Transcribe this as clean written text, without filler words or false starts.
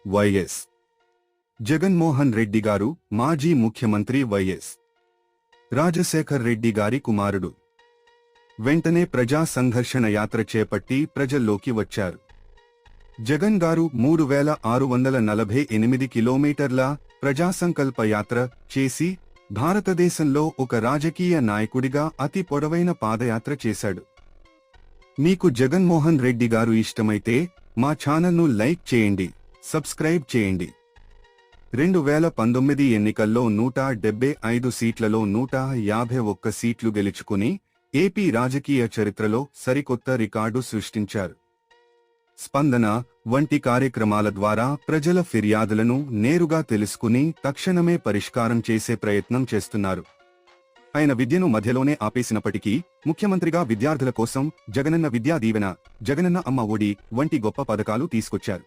YS Jaganmohan Reddy గారు మాజీ ముఖ్యమంత్రి వైఎస్ రాజశేఖర్ రెడ్డి గారి కుమారుడు. వెంటనే ప్రజా సంఘర్షణ యాత్ర చేపట్టి ప్రజల్లోకి వచ్చారు. జగన్ గారు 3648 కిలోమీటర్ల ప్రజాసంకల్ప యాత్ర చేసి భారతదేశంలో ఒక రాజకీయ నాయకుడిగా అతి పొడవైన పాదయాత్ర చేశాడు. మీకు జగన్మోహన్ రెడ్డి గారు ఇష్టమైతే మా ఛానల్ను లైక్ చేయండి, సబ్స్క్రైబ్ చేయండి. 2019 ఎన్నికల్లో 175 సీట్లలో 151 సీట్లు గెలుచుకుని ఏపీ రాజకీయ చరిత్రలో సరికొత్త రికార్డు సృష్టించారు. స్పందన వంటి కార్యక్రమాల ద్వారా ప్రజల ఫిర్యాదులను నేరుగా తెలుసుకుని తక్షణమే పరిష్కారం చేసే ప్రయత్నం చేస్తున్నారు. ఆయన విద్యను మధ్యలోనే ఆపేసినప్పటికీ ముఖ్యమంత్రిగా విద్యార్థుల కోసం జగనన్న విద్యా దీవెన, జగనన్న అమ్మ ఒడి వంటి గొప్ప పథకాలు తీసుకొచ్చారు.